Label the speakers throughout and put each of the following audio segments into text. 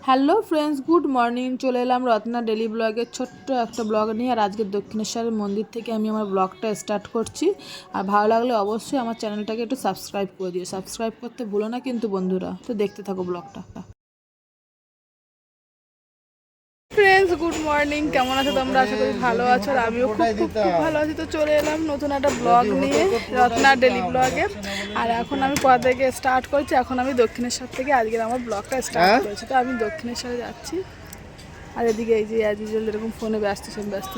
Speaker 1: Hello friends, good morning. চলে এলাম Ratna daily ব্লগের ছোট্ট একটা ব্লগ নিয়ে। আর আজকে দক্ষিণেশ্বরের মন্দির থেকে আমি আমার ব্লগটা স্টার্ট করছি। আর ভালো লাগলে অবশ্যই আমার চ্যানেলটাকে একটু সাবস্ক্রাইব করে দিও। সাবস্ক্রাইব করতে ভুলো না কিন্তু বন্ধুরা। তো দেখতে থাকো ব্লগটা। Friends, good morning. কেমন আছো তোমরা? আশা করি ভালো আছো। আর আমিও খুব খুব খুব ভালো আছি। তো চলে এলাম নতুন একটা ব্লগ নিয়ে, রত্না ডেলি ব্লগে। আর এখন আমি কোথা থেকে স্টার্ট করছি? এখন আমি দক্ষিণেশ্বর থেকে আজকের আমার ব্লগটা স্টার্ট করেছি। তো আমি দক্ষিণেশ্বরে যাচ্ছি। আর এদিকে এই যে আজিজুল এরকম ফোনে ব্যস্ত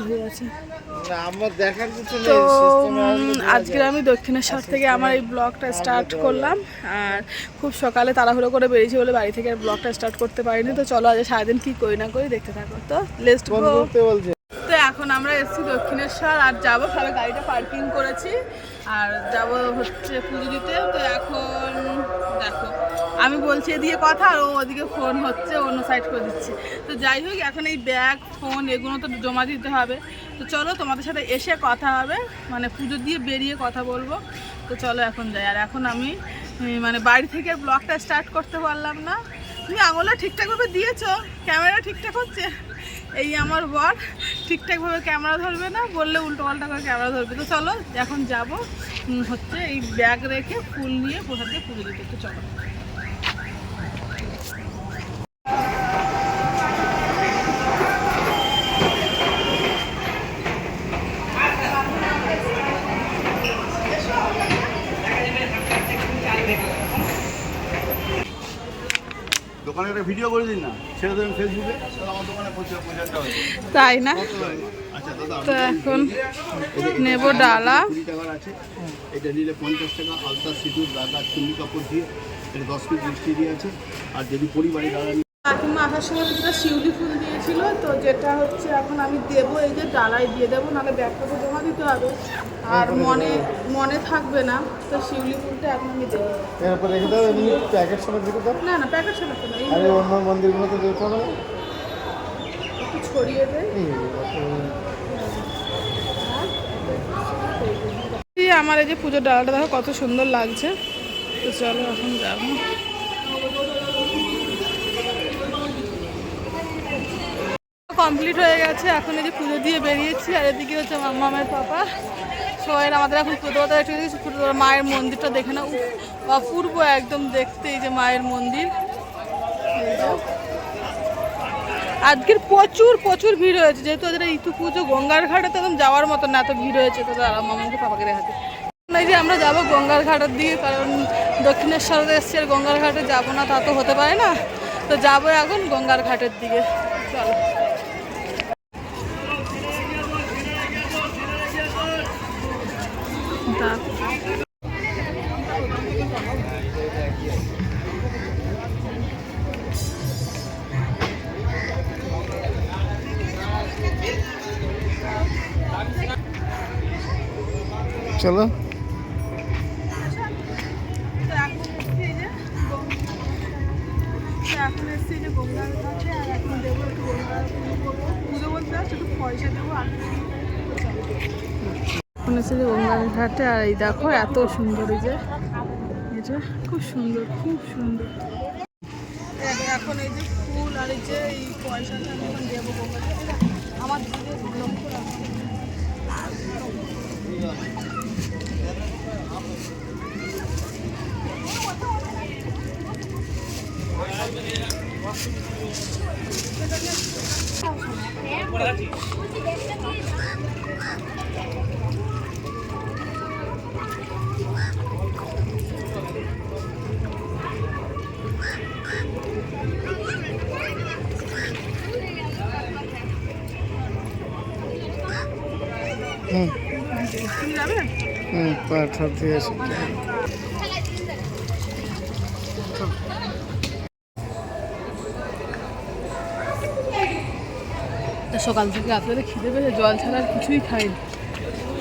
Speaker 1: হয়ে আছে। তো আজকে আমি দক্ষিণেশ্বর থেকে আমার এই ব্লগটা স্টার্ট করলাম। আর খুব সকালে তাড়াহুড়ো করে বেরিয়েছি বলে বাড়ি থেকে ব্লগটা স্টার্ট করতে পারিনি। তো চলো আজ সারাদিন কি করি না করি দেখতে থাকো। তো লেটস গো। তো এখন আমরা এসেছি দক্ষিণেশ্বর আর যাবো, সবাই গাড়িটা পার্কিং করেছি আর যাব হচ্ছে পুজো দিতে। তো এখন দেখো আমি বলছি এদিকে কথা আর ও ওদিকে ফোন হচ্ছে, অন্য সাইড করে দিচ্ছে। তো যাই হোক, এখন এই ব্যাগ ফোন এগুলো তো জমা দিতে হবে। তো চলো তোমাদের সাথে এসে কথা হবে, মানে পুজো দিয়ে বেরিয়ে কথা বলবো। তো চলো এখন যাই। আর এখন আমি মানে বাড়ি থেকে ব্লগটা স্টার্ট করতে পারলাম না। তুমি আঙুলটা ঠিকঠাকভাবে দিয়েছো, ক্যামেরা ঠিকঠাক হচ্ছে। এই আমার বর ঠিকঠাকভাবে ক্যামেরা ধরবে না, বললে উল্টো পাল্টা করে ক্যামেরা ধরবে। তো চলো এখন যাব হচ্ছে এই ব্যাগ রেখে ফুল নিয়ে প্রসাদ দিয়ে পুজো দিতে। তো চলো।
Speaker 2: দোকানে একটা ভিডিও করে দিন না, ছেড়ে দেবেন ফেসবুকে। আমার দোকানে
Speaker 1: তাই না? তো এখন নেব ডালা।
Speaker 2: 20 টাকার আছে, এটা নিলে 50 টাকা। আলতা সিঁদুর দাদা চুন্নি কাপড় দিয়ে এটা 10 পিস মিষ্টি দিয়ে আছে। আর যদি পরিবারের ডালা
Speaker 1: কাকিমা আসার সময় কিছুটা শিউলি ফুল দিয়েছিল, তো যেটা হচ্ছে এখন আমি দেবো, এই যে ডালায় দিয়ে দেবো, নাহলে ব্যাগটা তো জমা দিতে হবে আর মনে থাকবে না। তো শিউলি ফুলটা এখন আমি দেবো।
Speaker 2: এরপর রেখে দাও, এমনি প্যাকেট সমেত রেখে দাও।
Speaker 1: না প্যাকেট সাথে না,
Speaker 2: আরে অন্য মন্দিরগুলোতে দিতে হবে না,
Speaker 1: একটু ছড়িয়ে দেয়। আমার এই যে পুজোর ডালাটা দেখো কত সুন্দর লাগছে। তো চলো এখন যাবো। কমপ্লিট হয়ে গেছে, এখন এই যে পুজো দিয়ে বেরিয়েছি। আর এদিকে হচ্ছে মামার পাপা সবাই আমাদের এখন পুজো মায়ের মন্দিরটা দেখে না, অপূর্ব একদম দেখতে। এই যে মায়ের মন্দির, আজকের প্রচুর প্রচুর ভিড় হয়েছে, যেহেতু ওদের ইতু পুজো গঙ্গার ঘাটে তো একদম যাওয়ার মতো না, এত ভিড় হয়েছে। তো তারা মামাকে পাপাকে দেখাতে এই যে আমরা যাবো গঙ্গার ঘাটের দিকে, কারণ দক্ষিণেশ্বর এসছে আর গঙ্গার ঘাটে যাবো না তা তো হতে পারে না। তো যাবো এখন গঙ্গার ঘাটের দিকে। চলো।
Speaker 2: চলো।
Speaker 1: এখন এসছি যে গঙ্গার ঘাটে, আর এখন দেবো একটু গঙ্গার পুজো বলতে আসছে, একটু পয়সা দেবো। এখন এসে যে গঙ্গার ঘাটে, আর এই দেখো এত সুন্দর, এই যে এটা খুব সুন্দর, খুব সুন্দর। এখন এই যে ফুল আর এই যে এই পয়সাটা আমি এখন দেবো গঙ্গার ঘাটে। আমার দিকে লক্ষ্য রাখবো। সকাল থেকে রাত করে খিদে পেয়েছে, জল ছাড়া আর কিছুই খাইনি।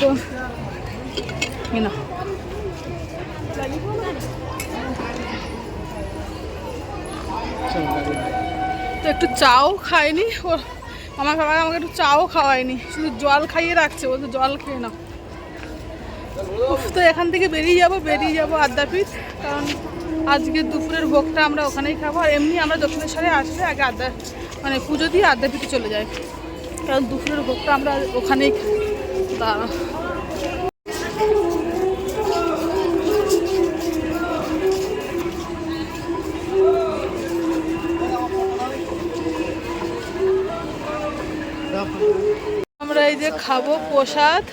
Speaker 1: তো না তো একটু চাও খাইনি, আমার বাবা আমাকে একটু চাও খাওয়ায়নি, শুধু জল খাইয়ে রাখছে, বলতে জল খেয়ে নাও। তো এখান থেকে বেরিয়ে যাবো আদ্যাপীঠ, কারণ আজকে দুপুরের ভোগটা আমরা ওখানেই খাবো। আর এমনি আমরা দক্ষিণেশ্বরে আসলে আগে মানে পুজো দিয়ে আদ্যাপীঠে চলে যাই, কারণ দুপুরের ভোগটা আমরা ওখানেই খাই। দাঁড়া, আমরা এই যে খাবো প্রসাদ,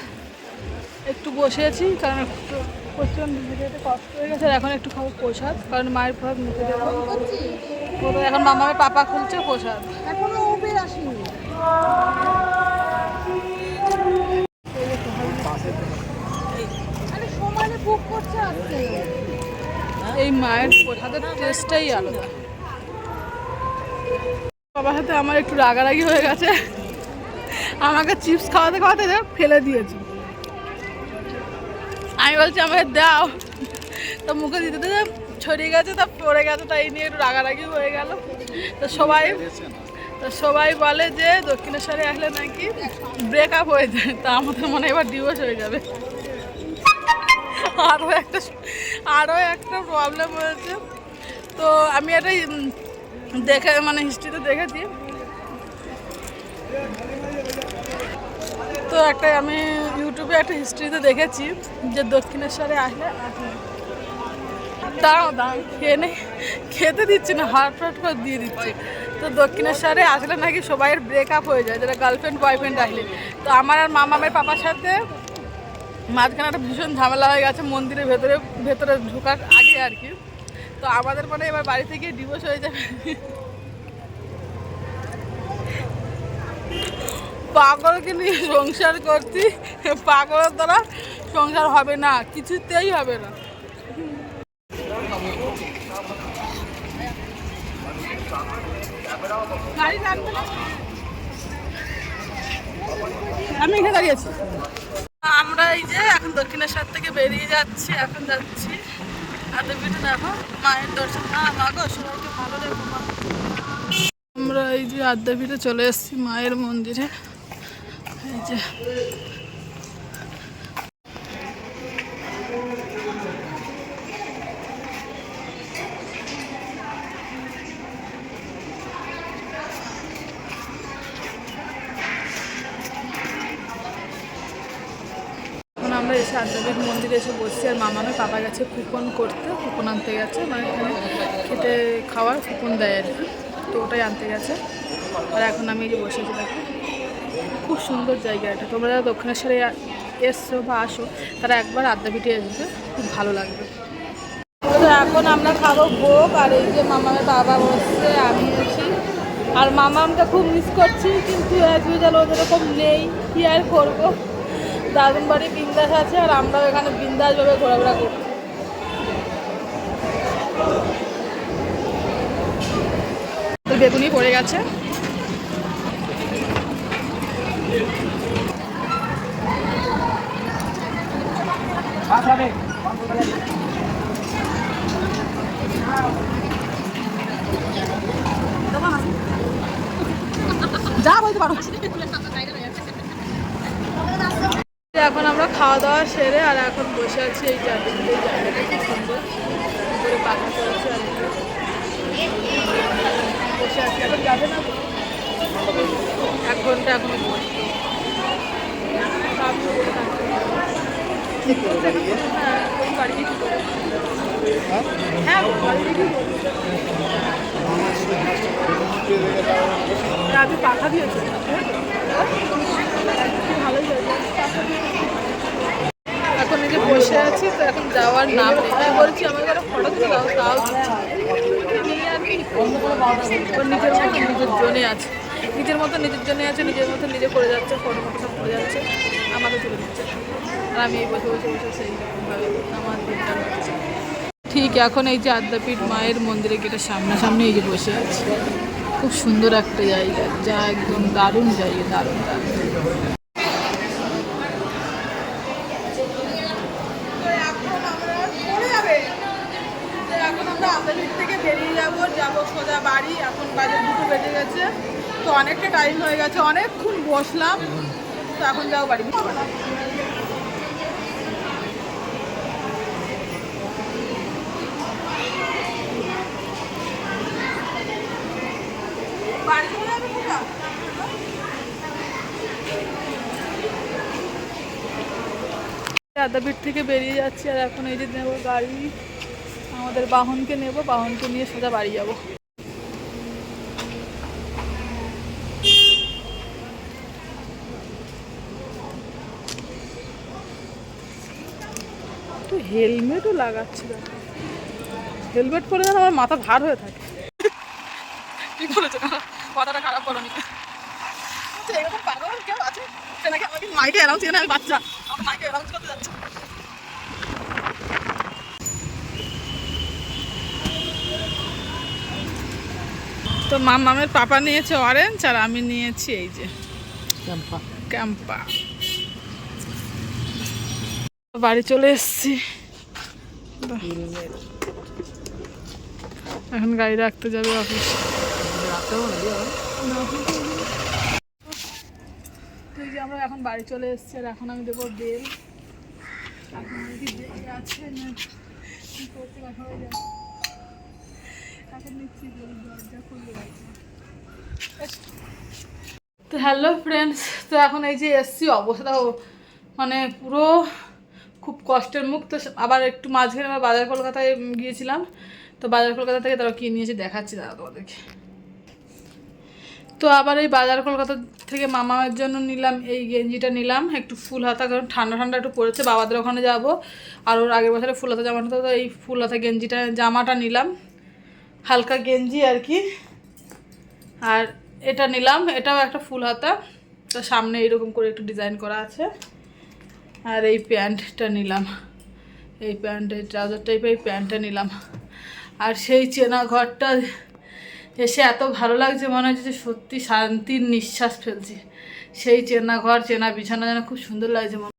Speaker 1: একটু বসেছি কারণ একটু প্রচণ্ড ভিডিওতে কষ্ট হয়ে গেছে। আর এখন একটু খাবো প্রসাদ, কারণ মায়ের প্রসাদ মুখে দেবো। এখন মামার পাপা খুলছে প্রসাদ।
Speaker 3: এখনো ওপের আসেনি। আরে সমানে বুক করছে আসছে।
Speaker 1: এই মায়ের প্রসাদের টেস্টটাই আলাদা। বাবার সাথে আমার একটু রাগারাগি হয়ে গেছে, আমাকে চিপস খাওয়াতে খাওয়াতে ফেলে দিয়েছে। আমি বলছি আমাকে দাও, তো মুখে দিতে দিতে ছড়িয়ে গেছে, তা পড়ে গেছে, তাই নিয়ে একটু রাগারাগি হয়ে গেল। তো সবাই বলে যে দক্ষিণেশ্বরে আসলে নাকি ব্রেকআপ হয়ে যায়, তা আমাদের মনে হয় এবার ডিভোর্স হয়ে যাবে। আরও একটা প্রবলেম হয়েছে। তো আমি এটাই দেখে মানে হিস্ট্রিতে দেখেছি। তো আমি ইউটিউবে একটা হিস্ট্রিতে দেখেছি যে দক্ষিণেশ্বরে আসলে দাঁড়াও খেতে দিচ্ছে না, হার্ট করে দিয়ে দিচ্ছে। তো দক্ষিণেশ্বরে আসলে নাকি সবাইয়ের ব্রেকআপ হয়ে যায়, যারা গার্লফ্রেন্ড বয়ফ্রেন্ড আসলে। তো আমার আর মামামের পাপার সাথে মাঝখানে একটা ভীষণ ঝামেলা হয়ে গেছে মন্দিরের ভেতরে ঢোকার আগে আর কি। তো আমাদের মনে এবার বাড়িতে গিয়ে ডিভোর্স হয়ে যাবে। পাগলকে নিয়ে সংসার করছি, পাগলের দ্বারা সংসার হবে না, কিছুতেই হবে না। আমি এখানে দাঁড়িয়েছি। আমরা এই যে এখন দক্ষিণেশ্বর থেকে বেরিয়ে যাচ্ছি, এখন যাচ্ছি আদ্যাপীঠে। দেখো মায়ের দর্শন, না মাগো সবাইকে ভালো রেখো মা। আমরা এই যে আদ্যাপীঠে চলে এসেছি মায়ের মন্দিরে। এই যে আমরা এসে আদ্যাপীঠ মন্দিরে এসে বসছি। আর মামামের পাপা গেছে কুপন করতে, কুপন আনতে গেছে, মানে এখানে খেতে খাওয়ার কুপন দেয় আর কি, তো ওটাই আনতে গেছে। আর এখন আমি এই যে বসেছি, দেখো খুব সুন্দর জায়গা এটা। তোমরা যারা দক্ষিণেশ্বরে এসছো বা আসো তারা একবার আদ্যাপীঠে আসবে, খুব ভালো লাগবে। তো এখন আমরা খাবো ভোগ। আর এই যে মামামের বাবা বসছে, আমি আছি। আর মামামটা খুব মিস করছি, কিন্তু অ্যাজ ইউজুয়াল ওদের এরকম নেই, কি আর করবো। দাদুন বাড়ি বিন্দাস আছে, আর আমরাও এখানে বিন্দাসভাবে ঘোরাঘোরা করছি। বেগুনি পড়ে গেছে। যা বলতে পারো। এখন আমরা খাওয়া দাওয়া সেরে আর এখন বসে আছি এই জায়গাটা খুব সুন্দর করে পাখা করেছে। আর বসে আছি, এখন যাবে না 1 ঘন্টা এখনো বসে। হ্যাঁ আপনি পাখা দিয়েছে, ভালোই হয়েছে। এখন এই যে বসে আছি, তো এখন যাওয়ার নাম নেই। আমি বলছি আমাকে একটা ফটো তুলে দাও, তাও নিয়ে আর কি নিজের মতো নিজের জন্যে আছে, নিজের মতো নিজে করে যাচ্ছে, ফটো সব করে যাচ্ছে, আমাকে তুলে দিচ্ছে। আর আমি এই বসে সেই রকমভাবে আমার দিনটা হচ্ছে। ঠিক এখন এই যে আদ্যাপীঠ মায়ের মন্দিরে গেটের সামনাসামনি এই যে বসে আছি। খুব সুন্দর একটা জায়গা, যা একদম দারুণ জায়গা, দারুণ। এখন আমরা আদ্যাপীঠ থেকে বেরিয়ে যাবো সোজা বাড়ি। এখন বাজে 2 বেজে গেছে, তো অনেকটা টাইম হয়ে গেছে, অনেকক্ষণ বসলাম, তো এখন যাবো বাড়ি। আদ্যাপীঠ থেকে বেরিয়ে যাচ্ছি আর এখন এই যে নেব গাড়ি, আমাদের বাহনকে নেব, বাহনকে নিয়ে সোজা বাড়ি যাব। তো হেলমেটও লাগাচ্ছি, হেলমেট পরে যেন আমার মাথা ভার হয়ে থাকে। কি করেছো, কথাটা খারাপ করো নি। এরকম পাগল কেউ আছে সে নাকি আমাকে মাইকে অ্যানাউন্স করে, আমি বাচ্চা আমাকে মাইকে অ্যানাউন্স করতে যাচ্ছে। তো মামের পাপা নিয়েছে অরেঞ্জ আর আমি নিয়েছি এই যে ক্যাম্পা। বাড়ি চলে এসেছি, এখন গাড়ি রাখতে যাবে অফিস। তুই যে আমরা এখন বাড়ি চলে এসেছি আর এখন আমি দেবো বেল। এখন কি দেরি আছে না কি করতে দেখা হয়ে যায়, এখন নিচ্ছি দরজা খুলতে যাচ্ছি। তো হ্যালো ফ্রেন্ডস, তো এখন এই যে এসছি, অবস্থা মানে পুরো খুব কষ্টের মুখ। তো আবার একটু মাঝখানে আবার বাজার কলকাতায় গিয়েছিলাম, তো বাজার কলকাতা থেকে তারা কী নিয়েছে দেখাচ্ছি দাদা তোমাদেরকে। তো আবার এই বাজার কলকাতা থেকে মামার জন্য নিলাম এই গেঞ্জিটা, নিলাম একটু ফুল হাতা, কারণ ঠান্ডা ঠান্ডা একটু পড়েছে, বাবাদের ওখানে যাব। আর ওর আগের বছরে ফুল হাতা জামাটা, তো এই ফুল হাতা গেঞ্জিটা জামাটা নিলাম, হালকা গেঞ্জি আর কি। আর এটা নিলাম, এটাও একটা ফুল হাতা, তো সামনে এইরকম করে একটু ডিজাইন করা আছে। আর এই প্যান্টটা নিলাম, এই প্যান্ট, এই ট্রাউজার টাইপের এই প্যান্টটা নিলাম। আর সেই চেনা ঘরটা এসে এত ভালো লাগছে, মনে হচ্ছে যে সত্যি শান্তির নিঃশ্বাস ফেলছি। সেই চেনা ঘর, চেনা বিছানা যেন খুব সুন্দর লাগছে।